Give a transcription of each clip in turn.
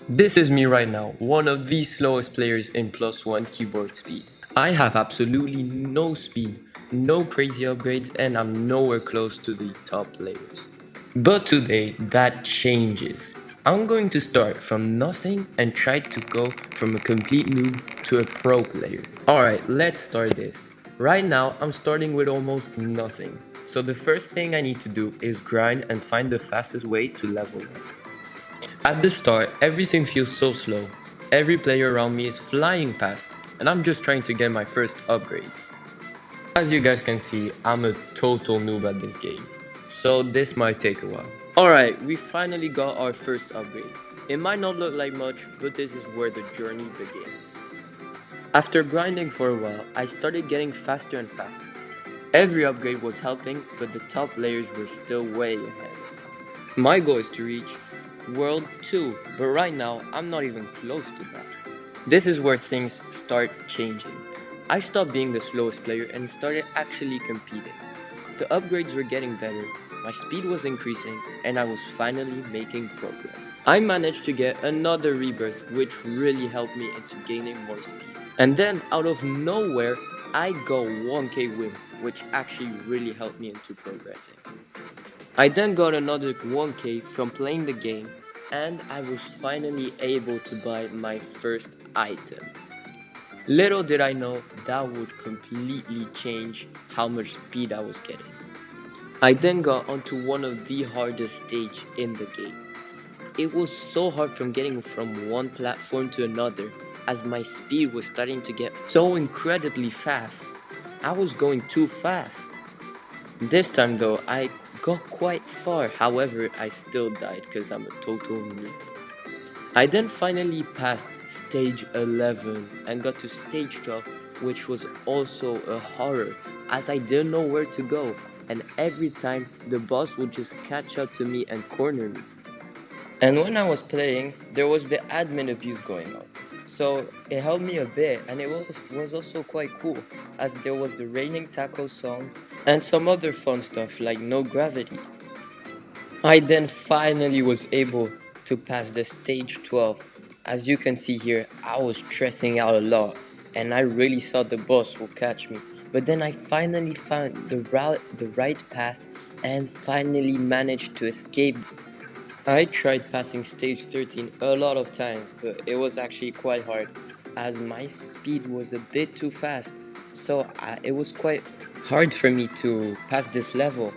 This is me right now, one of the slowest players in +1 keyboard speed. I have absolutely no speed, no crazy upgrades, and I'm nowhere close to the top players. But today, that changes. I'm going to start from nothing and try to go from a complete noob to a pro player. Alright, let's start this. Right now, I'm starting with almost nothing. So the first thing I need to do is grind and find the fastest way to level up. At the start, everything feels so slow. Every player around me is flying past, and I'm just trying to get my first upgrades. As you guys can see, I'm a total noob at this game, so this might take a while. Alright, we finally got our first upgrade. It might not look like much, but this is where the journey begins. After grinding for a while, I started getting faster and faster. Every upgrade was helping, but the top players were still way ahead. My goal is to reach World 2, but right now I'm not even close to that. This is where things start changing. I stopped being the slowest player and started actually competing. The upgrades were getting better, my speed was increasing, and I was finally making progress. I managed to get another rebirth, which really helped me into gaining more speed. And then, out of nowhere, I got 1k win, which actually really helped me into progressing. I then got another 1k from playing the game, and I was finally able to buy my first item. Little did I know that would completely change how much speed I was getting. I then got onto one of the hardest stages in the game. It was so hard from getting from one platform to another, as my speed was starting to get so incredibly fast. I was going too fast. This time though, I got quite far, however I still died because I'm a total noob. I then finally passed stage 11 and got to stage 12, which was also a horror as I didn't know where to go, and every time the boss would just catch up to me and corner me. And when I was playing, there was the admin abuse going on. So it helped me a bit, and it was also quite cool, as there was the Raining Tackle song and some other fun stuff like No Gravity. I then finally was able to pass the stage 12. As you can see here, I was stressing out a lot, and I really thought the boss would catch me. But then I finally found the right path and finally managed to escape. I tried passing stage 13 a lot of times, but it was actually quite hard as my speed was a bit too fast, so it was quite hard for me to pass this level,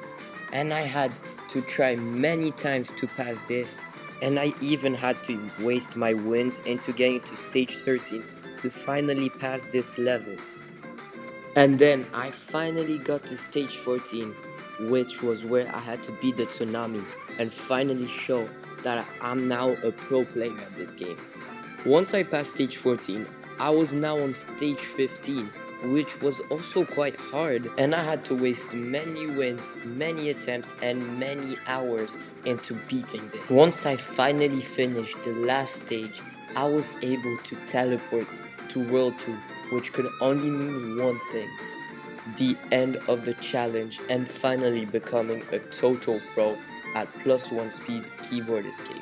and I had to try many times to pass this, and I even had to waste my wins into getting to stage 13 to finally pass this level. And then I finally got to stage 14, which was where I had to beat the tsunami and finally show that I'm now a pro player at this game. Once I passed stage 14, I was now on stage 15, which was also quite hard, and I had to waste many wins, many attempts, and many hours into beating this. Once I finally finished the last stage, I was able to teleport to World 2, which could only mean one thing: the end of the challenge and finally becoming a total pro at +1 speed keyboard escape.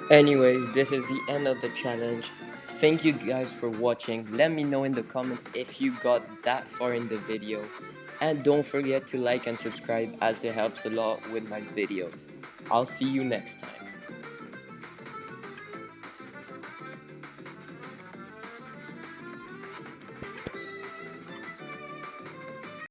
Anyways, this is the end of the challenge. Thank you guys for watching. Let me know in the comments if you got that far in the video. And don't forget to like and subscribe as it helps a lot with my videos. I'll see you next time.